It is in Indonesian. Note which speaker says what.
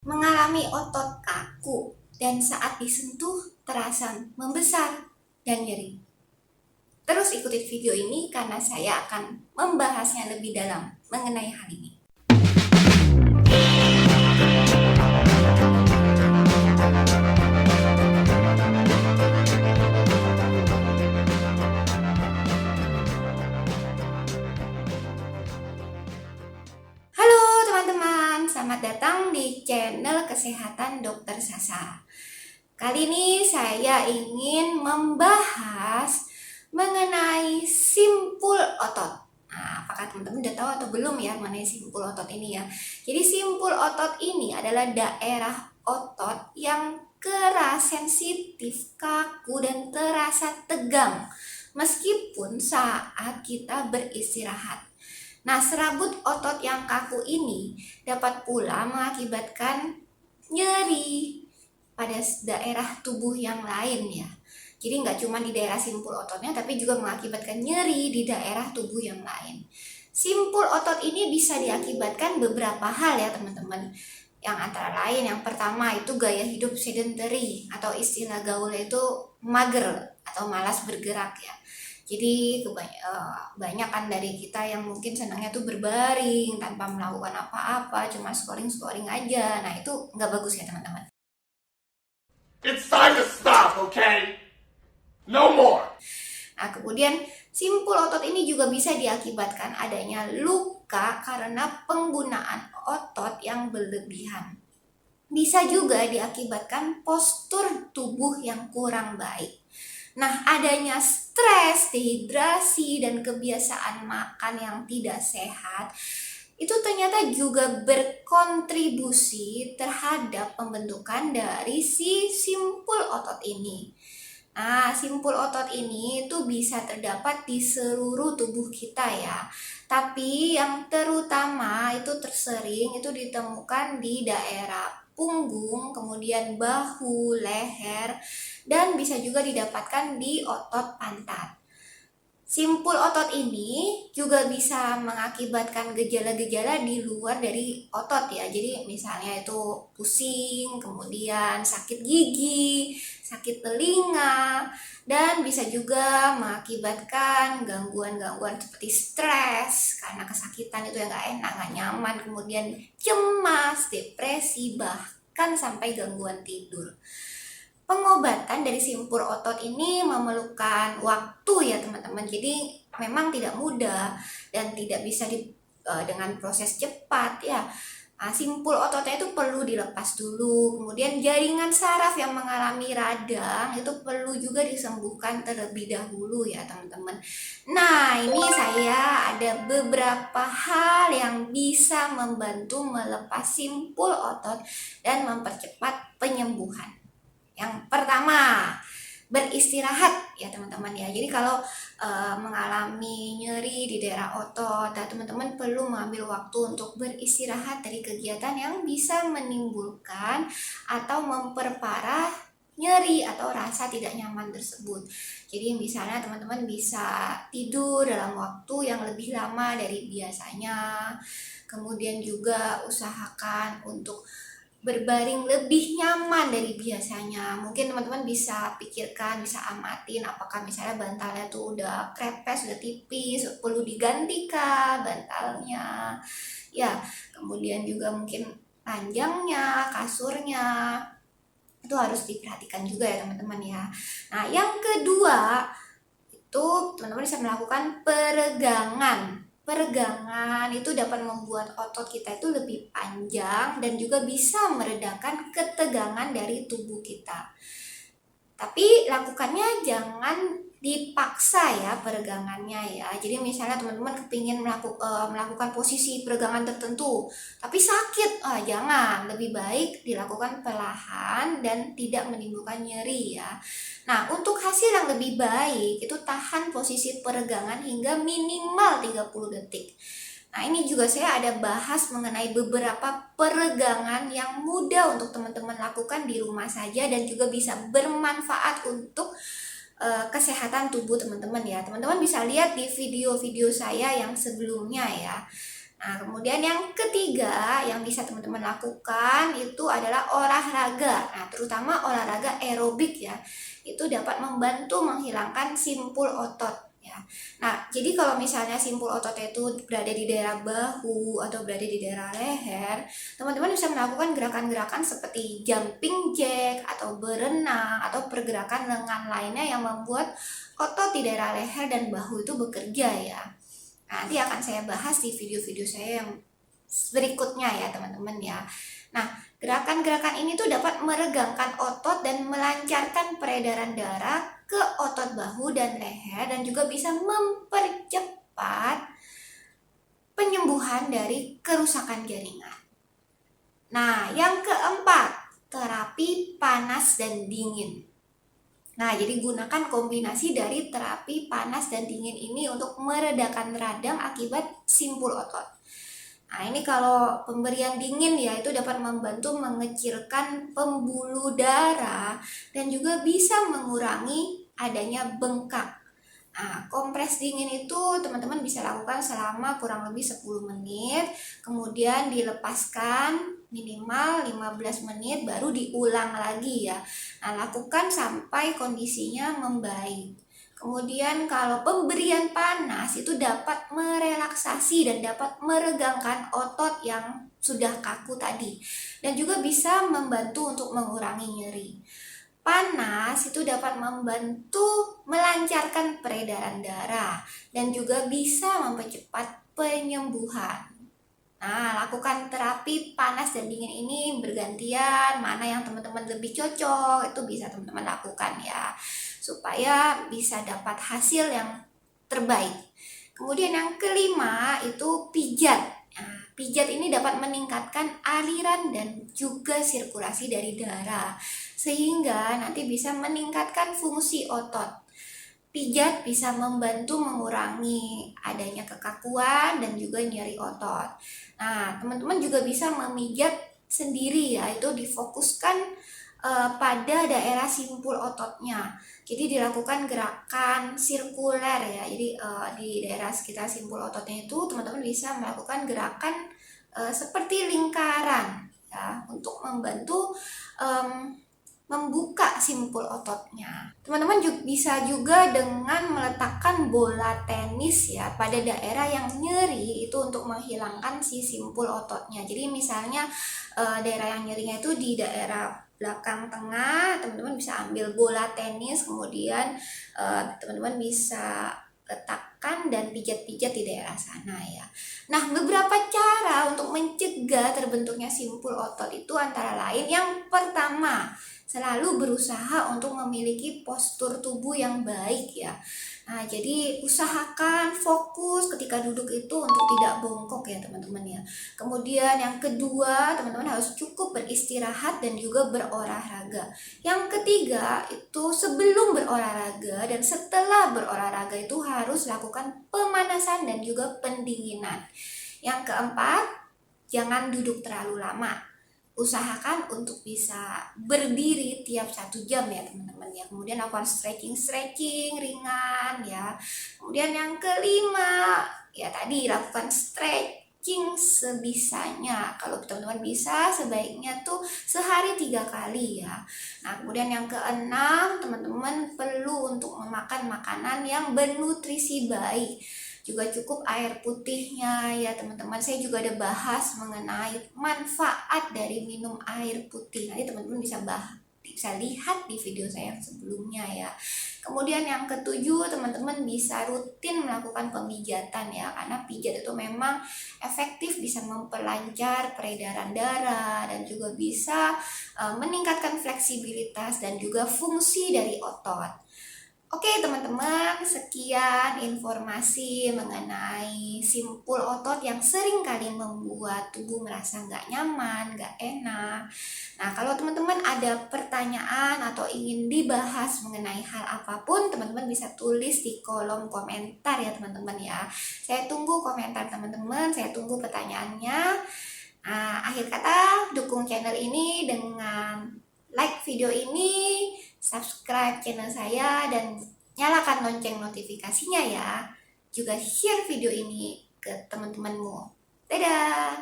Speaker 1: Mengalami otot kaku dan saat disentuh terasa membesar dan nyeri. Terus ikuti video ini karena saya akan membahasnya lebih dalam mengenai hal ini. Halo teman-teman, selamat datang di channel Kesehatan Dokter Sasa. Kali ini saya ingin membahas mengenai simpul otot. Nah, apakah teman-teman udah tahu atau belum ya mengenai simpul otot ini ya? Jadi simpul otot ini adalah daerah otot yang keras, sensitif, kaku, dan terasa tegang meskipun saat kita beristirahat. Nah, serabut otot yang kaku ini dapat pula mengakibatkan nyeri pada daerah tubuh yang lain ya. Jadi nggak cuma di daerah simpul ototnya, tapi juga mengakibatkan nyeri di daerah tubuh yang lain. Simpul otot ini bisa diakibatkan beberapa hal ya teman-teman. Yang antara lain, yang pertama itu gaya hidup sedentary atau istilah gaulnya itu mager atau malas bergerak ya. Jadi kebanyakan dari kita yang mungkin senangnya tuh berbaring tanpa melakukan apa-apa, cuma scrolling aja. Nah itu nggak bagus ya teman-teman.
Speaker 2: It's time to stop, okay? No more.
Speaker 1: Nah kemudian simpul otot ini juga bisa diakibatkan adanya luka karena penggunaan otot yang berlebihan. Bisa juga diakibatkan postur tubuh yang kurang baik. Nah, adanya stres, dehidrasi, dan kebiasaan makan yang tidak sehat itu ternyata juga berkontribusi terhadap pembentukan dari si simpul otot ini. Nah, simpul otot ini itu bisa terdapat di seluruh tubuh kita ya. Tapi yang terutama itu tersering itu ditemukan di daerah punggung, kemudian bahu, leher, dan bisa juga didapatkan di otot pantat. Simpul otot ini juga bisa mengakibatkan gejala-gejala di luar dari otot ya. Jadi misalnya itu pusing, kemudian sakit gigi, sakit telinga, dan bisa juga mengakibatkan gangguan-gangguan seperti stres karena kesakitan itu yang gak enak, gak nyaman, kemudian cemas, depresi, bahkan sampai gangguan tidur. Pengobatan dari simpul otot ini memerlukan waktu ya teman-teman. Jadi memang tidak mudah dan tidak bisa dengan proses cepat ya. Nah, simpul ototnya itu perlu dilepas dulu. Kemudian jaringan saraf yang mengalami radang itu perlu juga disembuhkan terlebih dahulu ya teman-teman. Nah ini saya ada beberapa hal yang bisa membantu melepas simpul otot dan mempercepat penyembuhan. Yang pertama, beristirahat ya teman-teman ya. Jadi kalau mengalami nyeri di daerah otot, teman-teman perlu mengambil waktu untuk beristirahat dari kegiatan yang bisa menimbulkan atau memperparah nyeri atau rasa tidak nyaman tersebut. Jadi misalnya teman-teman bisa tidur dalam waktu yang lebih lama dari biasanya. Kemudian juga usahakan untuk berbaring lebih nyaman dari biasanya. Mungkin teman-teman bisa pikirkan, bisa amatin apakah misalnya bantalnya tuh udah krepes, udah tipis, perlu digantikah bantalnya. Ya, kemudian juga mungkin panjangnya, kasurnya itu harus diperhatikan juga ya teman-teman ya. Nah, yang kedua itu teman-teman bisa melakukan peregangan. Peregangan itu dapat membuat otot kita itu lebih panjang dan juga bisa meredakan ketegangan dari tubuh kita. Tapi lakukannya jangan dipaksa ya peregangannya ya. Jadi misalnya teman-teman kepingin melakukan posisi peregangan tertentu, tapi sakit, jangan. Lebih baik dilakukan perlahan dan tidak menimbulkan nyeri ya. Nah, untuk hasil yang lebih baik itu tahan posisi peregangan hingga minimal 30 detik. Nah, ini juga saya ada bahas mengenai beberapa peregangan yang mudah untuk teman-teman lakukan di rumah saja dan juga bisa bermanfaat untuk kesehatan tubuh teman-teman ya. Teman-teman bisa lihat di video-video saya yang sebelumnya ya. Nah, kemudian yang ketiga yang bisa teman-teman lakukan itu adalah olahraga. Nah, terutama olahraga aerobik ya. Itu dapat membantu menghilangkan simpul otot ya. Nah, jadi kalau misalnya simpul otot itu berada di daerah bahu atau berada di daerah leher, teman-teman bisa melakukan gerakan-gerakan seperti jumping jack atau berenang atau pergerakan lengan lainnya yang membuat otot di daerah leher dan bahu itu bekerja ya. Nanti akan saya bahas di video-video saya yang berikutnya ya teman-teman ya. Nah, gerakan-gerakan ini tuh dapat meregangkan otot dan melancarkan peredaran darah ke otot bahu dan leher dan juga bisa mempercepat penyembuhan dari kerusakan jaringan. Nah, yang keempat, terapi panas dan dingin. Nah, jadi gunakan kombinasi dari terapi panas dan dingin ini untuk meredakan radang akibat simpul otot. Nah, ini kalau pemberian dingin ya, itu dapat membantu mengecilkan pembuluh darah dan juga bisa mengurangi adanya bengkak. Nah, kompres dingin itu teman-teman bisa lakukan selama kurang lebih 10 menit, kemudian dilepaskan minimal 15 menit baru diulang lagi ya. Nah, lakukan sampai kondisinya membaik. Kemudian kalau pemberian panas itu dapat merelaksasi dan dapat meregangkan otot yang sudah kaku tadi dan juga bisa membantu untuk mengurangi nyeri. Panas itu dapat membantu melancarkan peredaran darah dan juga bisa mempercepat penyembuhan. Nah, lakukan terapi panas dan dingin ini bergantian, mana yang teman-teman lebih cocok, itu bisa teman-teman lakukan ya, supaya bisa dapat hasil yang terbaik. Kemudian yang kelima itu pijat. Nah, pijat ini dapat meningkatkan aliran dan juga sirkulasi dari darah, sehingga nanti bisa meningkatkan fungsi otot. Pijat bisa membantu mengurangi adanya kekakuan dan juga nyeri otot. Nah, teman-teman juga bisa memijat sendiri ya, itu difokuskan pada daerah simpul ototnya. Jadi dilakukan gerakan sirkuler ya. Jadi di daerah sekitar simpul ototnya itu teman-teman bisa melakukan gerakan seperti lingkaran ya untuk membantu membuka simpul ototnya. Teman-teman bisa juga dengan meletakkan bola tenis ya pada daerah yang nyeri itu untuk menghilangkan si simpul ototnya. Jadi misalnya daerah yang nyerinya itu di daerah belakang tengah, teman-teman bisa ambil bola tenis, kemudian teman-teman bisa letakkan dan pijat-pijat di daerah sana ya. Nah, beberapa cara untuk mencegah terbentuknya simpul otot itu antara lain yang pertama, selalu berusaha untuk memiliki postur tubuh yang baik ya. Nah, jadi usahakan fokus ketika duduk itu untuk tidak bongkok ya teman-teman ya. Kemudian yang kedua, teman-teman harus cukup beristirahat dan juga berolahraga. Yang ketiga, itu sebelum berolahraga dan setelah berolahraga itu harus lakukan pemanasan dan juga pendinginan. Yang keempat, jangan duduk terlalu lama. Usahakan untuk bisa berdiri tiap 1 jam ya teman-teman ya. Kemudian lakukan stretching ringan ya. Kemudian yang kelima ya tadi lakukan stretching sebisanya. Kalau teman-teman bisa sebaiknya tuh sehari 3 kali ya. Nah, kemudian yang keenam, teman-teman perlu untuk memakan makanan yang bernutrisi baik. Juga cukup air putihnya ya teman-teman. Saya juga ada bahas mengenai manfaat dari minum air putih. Nanti teman-teman bisa lihat di video saya yang sebelumnya ya. Kemudian yang ketujuh, teman-teman bisa rutin melakukan pemijatan ya, karena pijat itu memang efektif bisa memperlancar peredaran darah dan juga bisa meningkatkan fleksibilitas dan juga fungsi dari otot. Oke teman-teman, sekian informasi mengenai simpul otot yang sering kali membuat tubuh merasa nggak nyaman, nggak enak. Nah, kalau teman-teman ada pertanyaan atau ingin dibahas mengenai hal apapun, teman-teman bisa tulis di kolom komentar ya teman-teman ya. Saya tunggu komentar teman-teman, saya tunggu pertanyaannya. Nah, akhir kata, dukung channel ini dengan like video ini, subscribe channel saya, dan nyalakan lonceng notifikasinya ya. Juga share video ini ke teman-temanmu. Dadah!